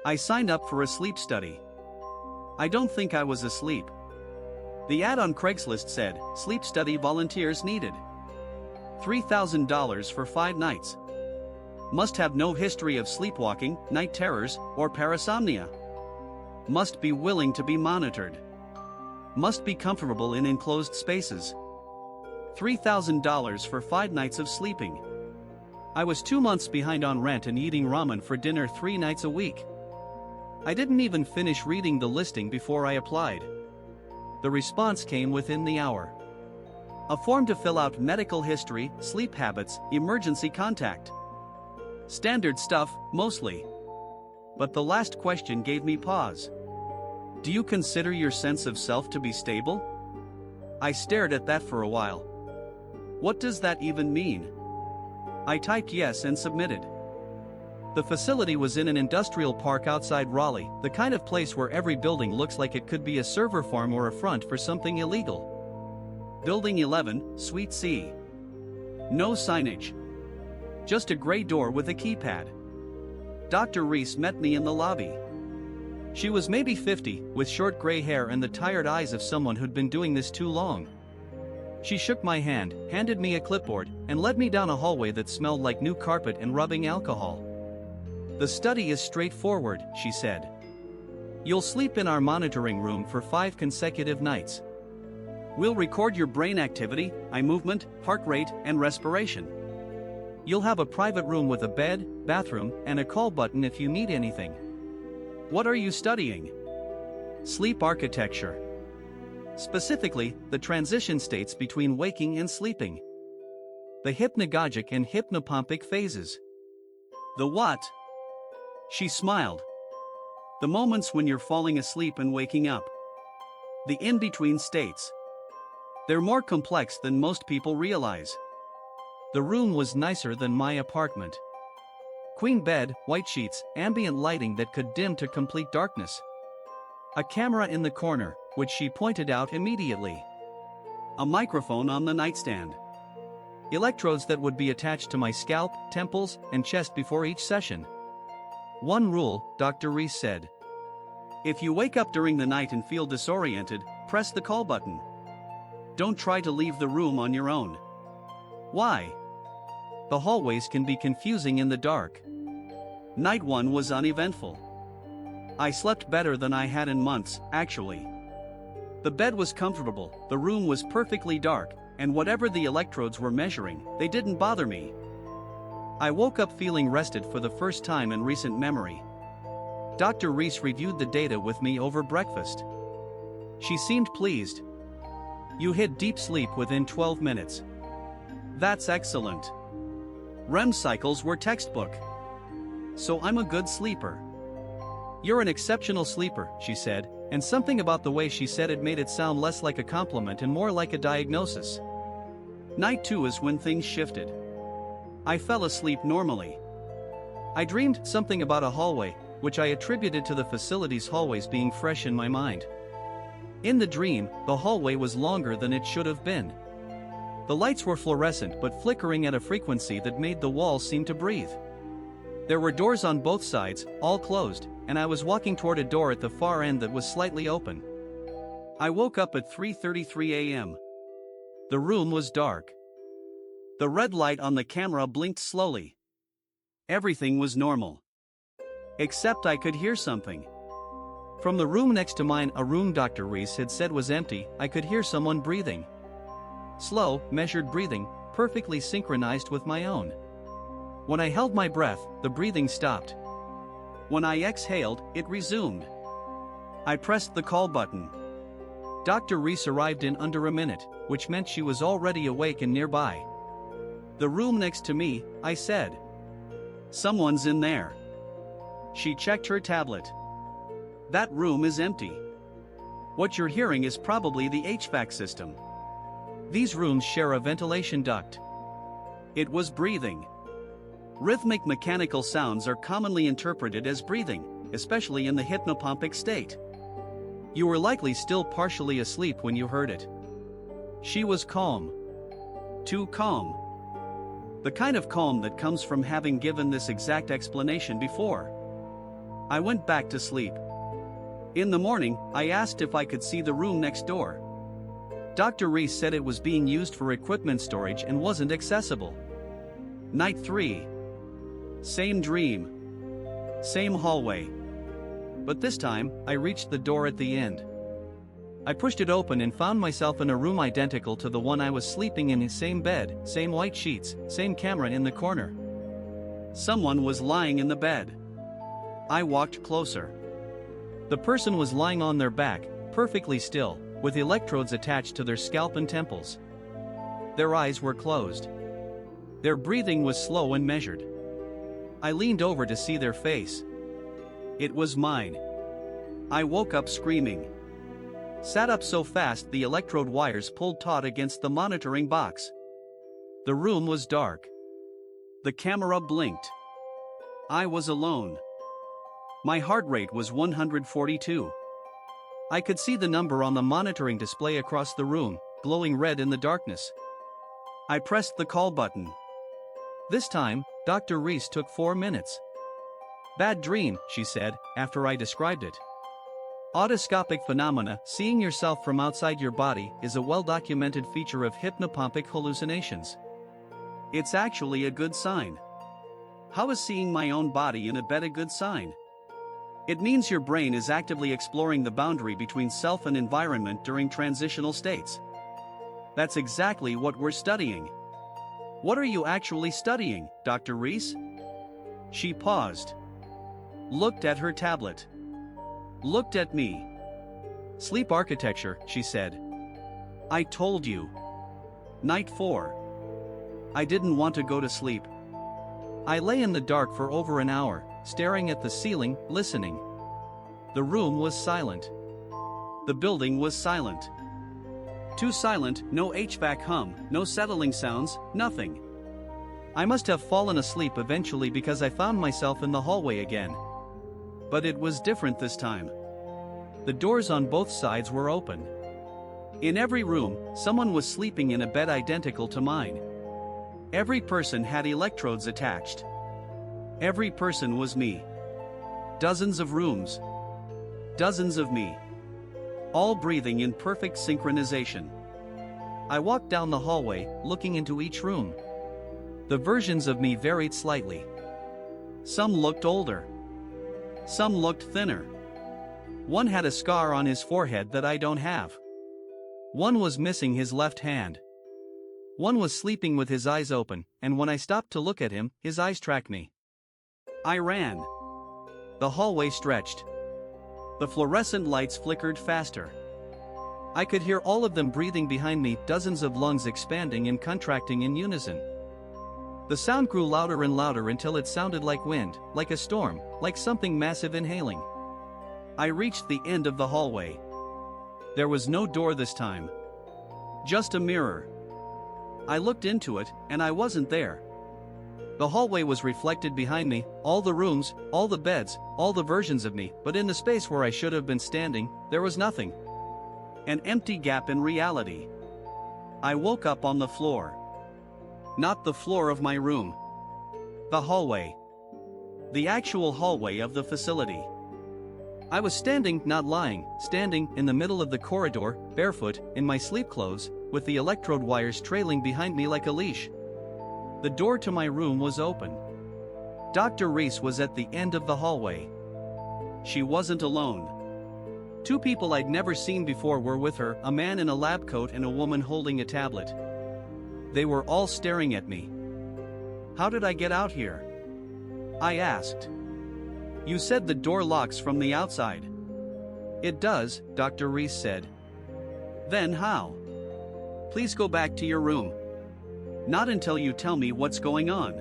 I signed up for a sleep study. I don't think I was asleep. The ad on Craigslist said, sleep study volunteers needed. $3,000 for 5 nights. Must have no history of sleepwalking, night terrors, or parasomnia. Must be willing to be monitored. Must be comfortable in enclosed spaces. $3,000 for 5 nights of sleeping. I was 2 months behind on rent and eating ramen for dinner 3 nights a week. I didn't even finish reading the listing before I applied. The response came within the hour. A form to fill out: medical history, sleep habits, emergency contact. Standard stuff, mostly. But the last question gave me pause. Do you consider your sense of self to be stable? I stared at that for a while. What does that even mean? I typed yes and submitted. The facility was in an industrial park outside Raleigh, the kind of place where every building looks like it could be a server farm or a front for something illegal. Building 11, Suite C. No signage. Just a gray door with a keypad. Dr. Reese met me in the lobby. She was maybe 50, with short gray hair and the tired eyes of someone who'd been doing this too long. She shook my hand, handed me a clipboard, and led me down a hallway that smelled like new carpet and rubbing alcohol. The study is straightforward, she said. You'll sleep in our monitoring room for 5 consecutive nights. We'll record your brain activity, eye movement, heart rate, and respiration. You'll have a private room with a bed, bathroom, and a call button if you need anything. What are you studying? Sleep architecture. Specifically, the transition states between waking and sleeping. The hypnagogic and hypnopompic phases. The what? She smiled. The moments when you're falling asleep and waking up. The in-between states. They're more complex than most people realize. The room was nicer than my apartment. Queen bed, white sheets, ambient lighting that could dim to complete darkness. A camera in the corner, which she pointed out immediately. A microphone on the nightstand. Electrodes that would be attached to my scalp, temples, and chest before each session. One rule, Dr. Reese said. If you wake up during the night and feel disoriented, press the call button. Don't try to leave the room on your own. Why? The hallways can be confusing in the dark. Night 1 was uneventful. I slept better than I had in months, actually. The bed was comfortable, the room was perfectly dark, and whatever the electrodes were measuring, they didn't bother me. I woke up feeling rested for the first time in recent memory. Dr. Reese reviewed the data with me over breakfast. She seemed pleased. You hit deep sleep within 12 minutes. That's excellent. REM cycles were textbook. So I'm a good sleeper. You're an exceptional sleeper, she said, and something about the way she said it made it sound less like a compliment and more like a diagnosis. Night 2 is when things shifted. I fell asleep normally. I dreamed something about a hallway, which I attributed to the facility's hallways being fresh in my mind. In the dream, the hallway was longer than it should have been. The lights were fluorescent but flickering at a frequency that made the walls seem to breathe. There were doors on both sides, all closed, and I was walking toward a door at the far end that was slightly open. I woke up at 3:33 a.m. The room was dark. The red light on the camera blinked slowly. Everything was normal. Except I could hear something. From the room next to mine, a room Dr. Reese had said was empty, I could hear someone breathing. Slow, measured breathing, perfectly synchronized with my own. When I held my breath, the breathing stopped. When I exhaled, it resumed. I pressed the call button. Dr. Reese arrived in under a minute, which meant she was already awake and nearby. The room next to me, I said. Someone's in there. She checked her tablet. That room is empty. What you're hearing is probably the HVAC system. These rooms share a ventilation duct. It was breathing. Rhythmic mechanical sounds are commonly interpreted as breathing, especially in the hypnopompic state. You were likely still partially asleep when you heard it. She was calm. Too calm. The kind of calm that comes from having given this exact explanation before. I went back to sleep. In the morning, I asked if I could see the room next door. Dr. Reese said it was being used for equipment storage and wasn't accessible. Night 3. Same dream. Same hallway. But this time, I reached the door at the end. I pushed it open and found myself in a room identical to the one I was sleeping in, same bed, same white sheets, same camera in the corner. Someone was lying in the bed. I walked closer. The person was lying on their back, perfectly still, with electrodes attached to their scalp and temples. Their eyes were closed. Their breathing was slow and measured. I leaned over to see their face. It was mine. I woke up screaming. Sat up so fast the electrode wires pulled taut against the monitoring box. The room was dark. The camera blinked. I was alone. My heart rate was 142. I could see the number on the monitoring display across the room, glowing red in the darkness. I pressed the call button. This time, Dr. Reese took 4 minutes. "Bad dream," she said, after I described it. Autoscopic phenomena, seeing yourself from outside your body, is a well-documented feature of hypnopompic hallucinations. It's actually a good sign. How is seeing my own body in a bed a good sign? It means your brain is actively exploring the boundary between self and environment during transitional states. That's exactly what we're studying. What are you actually studying, Dr. Reese? She paused. Looked at her tablet. Looked at me. Sleep architecture, she said. I told you. Night 4. I didn't want to go to sleep. I lay in the dark for over an hour, staring at the ceiling, listening. The room was silent. The building was silent. Too silent, no HVAC hum, no settling sounds, nothing. I must have fallen asleep eventually because I found myself in the hallway again. But it was different this time. The doors on both sides were open. In every room, someone was sleeping in a bed identical to mine. Every person had electrodes attached. Every person was me. Dozens of rooms. Dozens of me. All breathing in perfect synchronization. I walked down the hallway, looking into each room. The versions of me varied slightly. Some looked older. Some looked thinner. One had a scar on his forehead that I don't have. One was missing his left hand. One was sleeping with his eyes open, and when I stopped to look at him, his eyes tracked me. I ran. The hallway stretched. The fluorescent lights flickered faster. I could hear all of them breathing behind me, dozens of lungs expanding and contracting in unison. The sound grew louder and louder until it sounded like wind, like a storm, like something massive inhaling. I reached the end of the hallway. There was no door this time. Just a mirror. I looked into it, and I wasn't there. The hallway was reflected behind me, all the rooms, all the beds, all the versions of me, but in the space where I should have been standing, there was nothing. An empty gap in reality. I woke up on the floor. Not the floor of my room. The hallway. The actual hallway of the facility. I was standing, not lying, standing in the middle of the corridor, barefoot, in my sleep clothes, with the electrode wires trailing behind me like a leash. The door to my room was open. Dr. Reese was at the end of the hallway. She wasn't alone. 2 people I'd never seen before were with her, a man in a lab coat and a woman holding a tablet. They were all staring at me. How did I get out here? I asked. You said the door locks from the outside. It does, Dr. Reese said. Then how? Please go back to your room. Not until you tell me what's going on.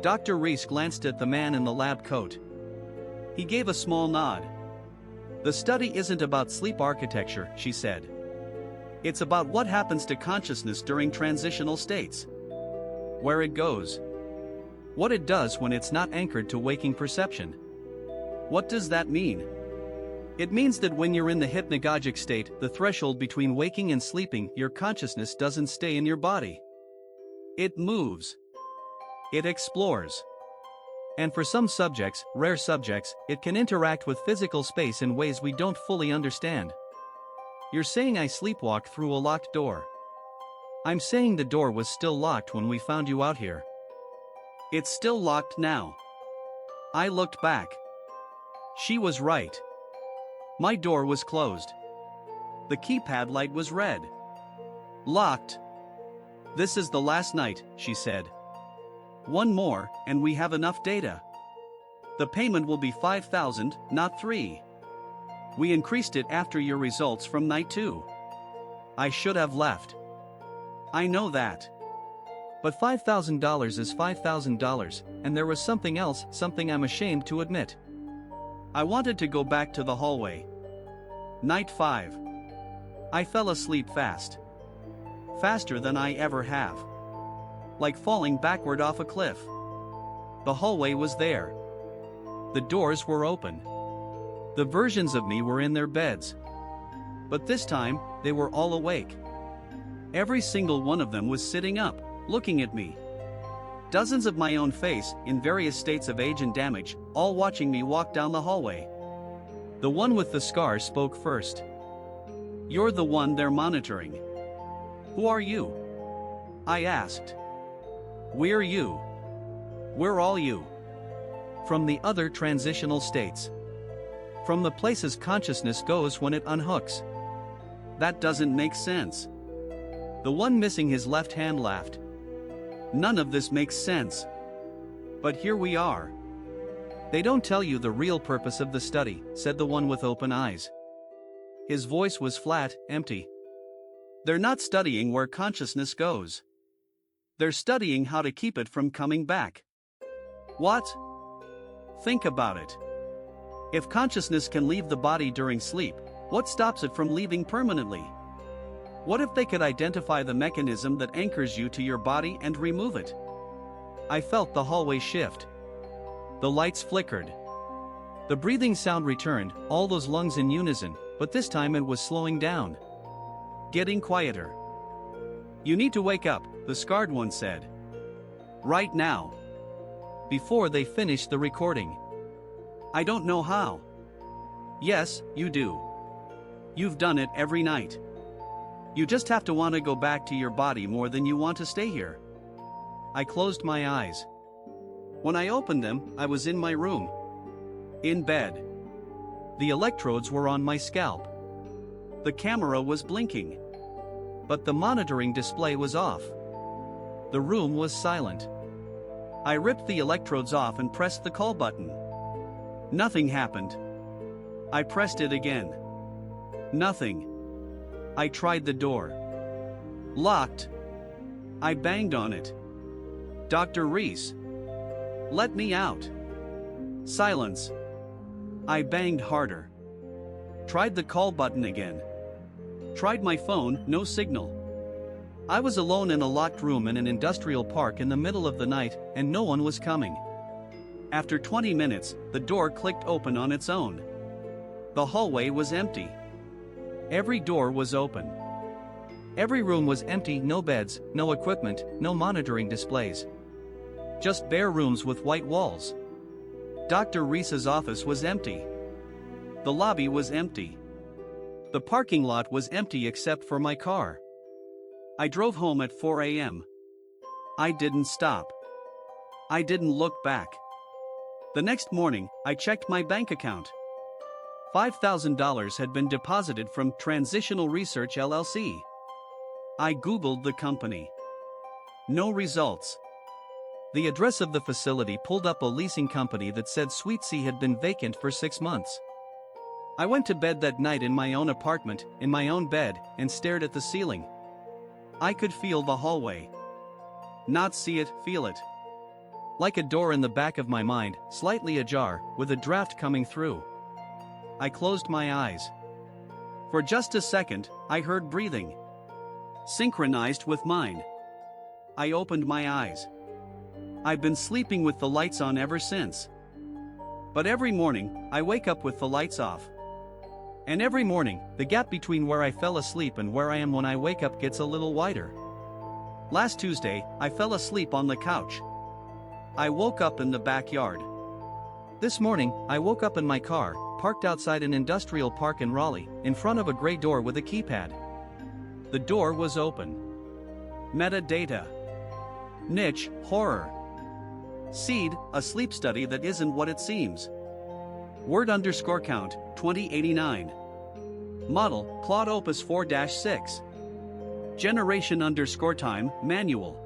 Dr. Reese glanced at the man in the lab coat. He gave a small nod. The study isn't about sleep architecture, she said. It's about what happens to consciousness during transitional states. Where it goes. What it does when it's not anchored to waking perception. What does that mean? It means that when you're in the hypnagogic state, the threshold between waking and sleeping, your consciousness doesn't stay in your body. It moves. It explores. And for some subjects, rare subjects, it can interact with physical space in ways we don't fully understand. You're saying I sleepwalked through a locked door. I'm saying the door was still locked when we found you out here. It's still locked now. I looked back. She was right. My door was closed. The keypad light was red. Locked. This is the last night, she said. One more, and we have enough data. The payment will be $5,000, not $3,000. We increased it after your results from night 2. I should have left. I know that. But $5,000 is $5,000, and there was something else, something I'm ashamed to admit. I wanted to go back to the hallway. Night 5. I fell asleep fast. Faster than I ever have. Like falling backward off a cliff. The hallway was there. The doors were open. The versions of me were in their beds. But this time, they were all awake. Every single one of them was sitting up, looking at me. Dozens of my own face, in various states of age and damage, all watching me walk down the hallway. The one with the scar spoke first. You're the one they're monitoring. Who are you? I asked. We're you. We're all you. From the other transitional states. From the places consciousness goes when it unhooks. That doesn't make sense. The one missing his left hand laughed. None of this makes sense. But here we are. They don't tell you the real purpose of the study, said the one with open eyes. His voice was flat, empty. They're not studying where consciousness goes. They're studying how to keep it from coming back. What? Think about it. If consciousness can leave the body during sleep, what stops it from leaving permanently? What if they could identify the mechanism that anchors you to your body and remove it? I felt the hallway shift. The lights flickered. The breathing sound returned, all those lungs in unison, but this time it was slowing down. Getting quieter. You need to wake up, the scarred one said. Right now. Before they finished the recording. I don't know how. Yes, you do. You've done it every night. You just have to want to go back to your body more than you want to stay here. I closed my eyes. When I opened them, I was in my room. In bed. The electrodes were on my scalp. The camera was blinking. But the monitoring display was off. The room was silent. I ripped the electrodes off and pressed the call button. Nothing happened. I pressed it again. Nothing. I tried the door. Locked. I banged on it. Dr. Reese. Let me out. Silence. I banged harder. Tried the call button again. Tried my phone, no signal. I was alone in a locked room in an industrial park in the middle of the night, and no one was coming. After 20 minutes, the door clicked open on its own. The hallway was empty. Every door was open. Every room was empty, no beds, no equipment, no monitoring displays. Just bare rooms with white walls. Dr. Reese's office was empty. The lobby was empty. The parking lot was empty except for my car. I drove home at 4 a.m. I didn't stop. I didn't look back. The next morning, I checked my bank account. $5,000 had been deposited from Transitional Research LLC. I Googled the company. No results. The address of the facility pulled up a leasing company that said Suite C had been vacant for 6 months. I went to bed that night in my own apartment, in my own bed, and stared at the ceiling. I could feel the hallway. Not see it, feel it. Like a door in the back of my mind, slightly ajar, with a draft coming through. I closed my eyes. For just a second, I heard breathing. Synchronized with mine. I opened my eyes. I've been sleeping with the lights on ever since. But every morning, I wake up with the lights off. And every morning, the gap between where I fell asleep and where I am when I wake up gets a little wider. Last Tuesday, I fell asleep on the couch. I woke up in the backyard. This morning, I woke up in my car, parked outside an industrial park in Raleigh, in front of a gray door with a keypad. The door was open. Metadata. Niche, horror. Seed, a sleep study that isn't what it seems. Word_count, 2089. Model, Claude Opus 4-6. Generation_time, manual.